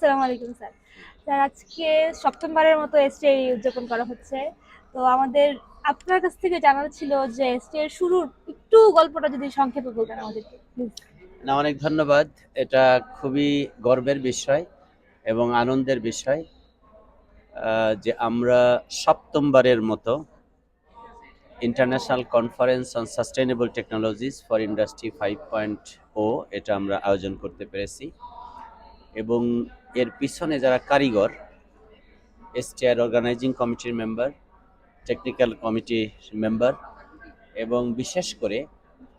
আসসালামু আলাইকুম sir. Sir আজকে সপ্তমবারের মতো এসটিআই উদযাপন করা হচ্ছে। তো আমাদের আপনার কাছ থেকে জানার ছিল যে এসটিআই এর শুরুর একটু গল্পটা যদি সংক্ষেপে বলতেন আমাদেরকে প্লিজ। না, অনেক ধন্যবাদ। এটা খুবই গর্বের বিষয় এবং আনন্দের বিষয় যে আমরা সপ্তমবারের মতো international conference on sustainable technologies for industry 5.0 এটা আমরা আয়োজন করতে পেরেছি এবং এর পিছনে যারা কারিগর, এসটিআর অর্গানাইজিং কমিটির মেম্বার, টেকনিক্যাল কমিটির মেম্বার এবং বিশেষ করে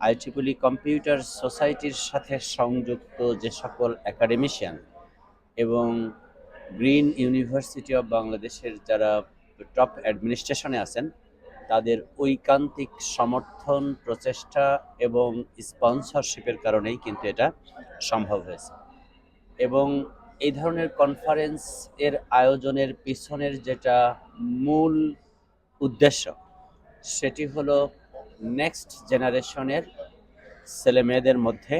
আইইইই কম্পিউটার সোসাইটির সাথে সংযুক্ত যে সকল একাডেমিশিয়ান এবং গ্রিন ইউনিভার্সিটি অফ বাংলাদেশের যারা টপ অ্যাডমিনিস্ট্রেশনে আছেন তাদের ঐকান্তিক সমর্থন, প্রচেষ্টা এবং স্পন্সরশিপের কারণেই কিন্তু এটা সম্ভব হয়েছে। এবং এই ধরনের কনফারেন্স এর আয়োজনের পিছনের যেটা মূল উদ্দেশ্য সেটি হলো নেক্সট জেনারেশনের ছেলেমেয়েদের মধ্যে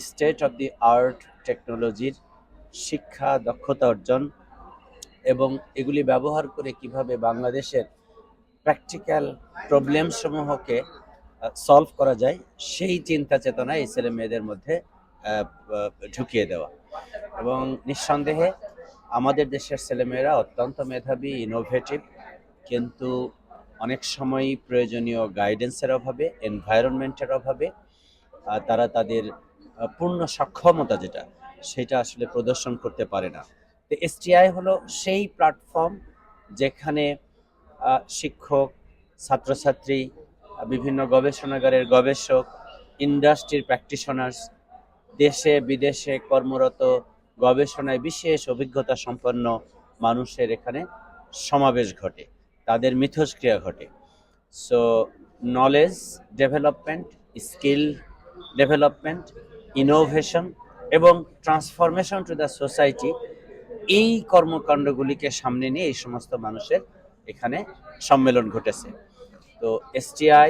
স্টেট অফ দি আর্ট টেকনোলজির শিক্ষা, দক্ষতা অর্জন এবং এগুলি ব্যবহার করে কিভাবে বাংলাদেশের প্র্যাকটিক্যাল প্রবলেম সমূহকে সলভ করা যায় সেই চিন্তা চেতনা এই ছেলে মেয়েদের মধ্যে ঢুকিয়ে দেওয়া। এবং নিঃসন্দেহে আমাদের দেশের ছেলেমেয়েরা অত্যন্ত মেধাবী, ইনোভেটিভ, কিন্তু অনেক সময়ই প্রয়োজনীয় গাইডেন্সের অভাবে, এনভায়রনমেন্টের অভাবে তারা তাদের পূর্ণ সক্ষমতা যেটা সেটা আসলে প্রদর্শন করতে পারে না। তো এসটিআই হলো সেই প্ল্যাটফর্ম যেখানে শিক্ষক, ছাত্রছাত্রী, বিভিন্ন গবেষণাগারের গবেষক, ইন্ডাস্ট্রির প্র্যাকটিশনার্স, দেশে বিদেশে কর্মরত, গবেষণায় বিশেষ অভিজ্ঞতা সম্পন্ন মানুষের এখানে সমাবেশ ঘটে, তাদের মিথস্ক্রিয়া ঘটে। So knowledge development, skill development, innovation এবং ট্রান্সফরমেশন টু দ্য সোসাইটি, এই কর্মকাণ্ডগুলিকে সামনে নিয়ে এই সমস্ত মানুষের এখানে সম্মেলন ঘটেছে। তো এসটিআই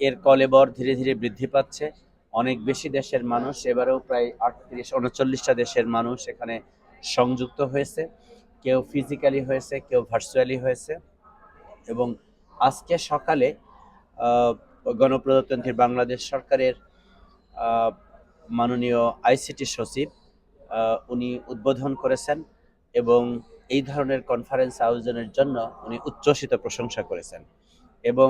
এর কলেবর ধীরে ধীরে বৃদ্ধি পাচ্ছে। অনেক বেশি দেশের মানুষ, এবারেও প্রায় 38-39টা দেশের মানুষ এখানে সংযুক্ত হয়েছে। কেউ ফিজিক্যালি হয়েছে, কেউ ভার্চুয়ালি হয়েছে। এবং আজকে সকালে গণপ্রজাতন্ত্রী বাংলাদেশ সরকারের মাননীয় আইসিটি সচিব উনি উদ্বোধন করেছেন এবং এই ধরনের কনফারেন্স আয়োজনের জন্য উনি উচ্ছ্বসিত প্রশংসা করেছেন। এবং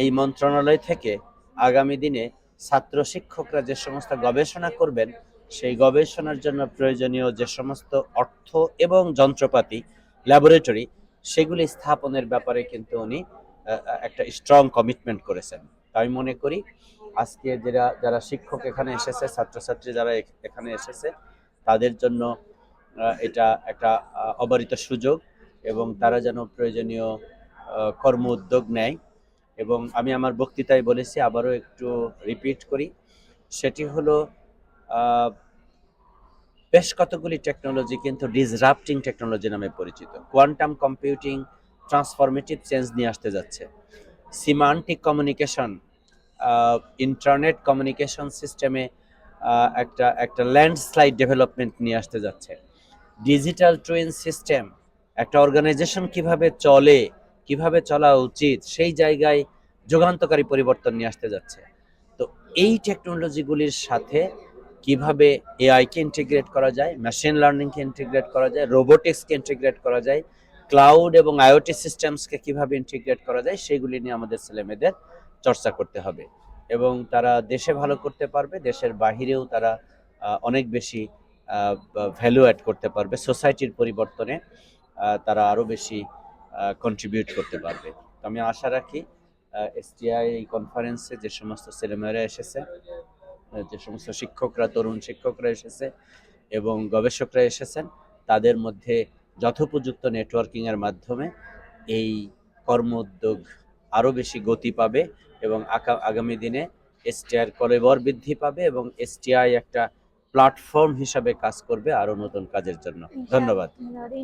এই মন্ত্রণালয় থেকে আগামী দিনে ছাত্র শিক্ষকরা যে সমস্ত গবেষণা করবেন সেই গবেষণার জন্য প্রয়োজনীয় যে সমস্ত অর্থ এবং যন্ত্রপাতি, ল্যাবরেটরি, সেগুলি স্থাপনের ব্যাপারে কিন্তু উনি একটা স্ট্রং কমিটমেন্ট করেছেন। আমি মনে করি আজকে যারা শিক্ষক এখানে এসেছে, ছাত্রছাত্রী যারা এখানে এসেছে, তাদের জন্য এটা একটা অবারিত সুযোগ এবং তারা যেন প্রয়োজনীয় কর্ম উদ্যোগ নেয়। এবং আমি আমার বক্তৃতায় বলেছি, আবারও একটু রিপিট করি, সেটি হলো বেশ কতগুলি টেকনোলজি কিন্তু ডিসরাপ্টিং টেকনোলজি নামে পরিচিত। কোয়ান্টাম কম্পিউটিং ট্রান্সফরমেটিভ চেঞ্জ নিয়ে আসতে যাচ্ছে। সিমান্টিক কমিউনিকেশন, ইন্টারনেট কমিউনিকেশন সিস্টেমে একটা একটা ল্যান্ডস্লাইড ডেভেলপমেন্ট নিয়ে আসতে যাচ্ছে। ডিজিটাল টুইন সিস্টেম, একটা অর্গানাইজেশন কিভাবে চলে, কিভাবে চলা উচিত, সেই জায়গায় যুগান্তকারী পরিবর্তন নিয়ে আসতে যাচ্ছে। তো এই টেকনোলজিগুলির সাথে কিভাবে এআইকে ইন্টিগ্রেট করা যায়, মেশিন লার্নিংকে ইন্টিগ্রেট করা যায়, রোবোটিক্সকে ইন্টিগ্রেট করা যায়, ক্লাউড এবং আইওটি সিস্টেমসকে কিভাবে ইন্টিগ্রেট করা যায়, সেগুলি নিয়ে আমাদের ছেলেমেয়েদের চর্চা করতে হবে। এবং তারা দেশে ভালো করতে পারবে, দেশের বাহিরেও তারা অনেক বেশি ভ্যালু অ্যাড করতে পারবে, সোসাইটির পরিবর্তনে তারা আরও বেশি কন্ট্রিবিউট করতে পারবে। তো আমি আশা রাখি এসটিআই এই কনফারেন্সে যে সমস্ত ছেলেমেয়েরা এসেছে, যে সমস্ত শিক্ষকরা, তরুণ শিক্ষকরা এসেছে এবং গবেষকরা এসেছেন, তাদের মধ্যে যথোপযুক্ত নেটওয়ার্কিংয়ের মাধ্যমে এই কর্ম উদ্যোগ আরও বেশি গতি পাবে এবং আগামী দিনে এসটিআইয়ের কলেবর বৃদ্ধি পাবে এবং এসটিআই একটা প্ল্যাটফর্ম হিসাবে কাজ করবে আরও নতুন কাজের জন্য। ধন্যবাদ। ইনশাআল্লাহ।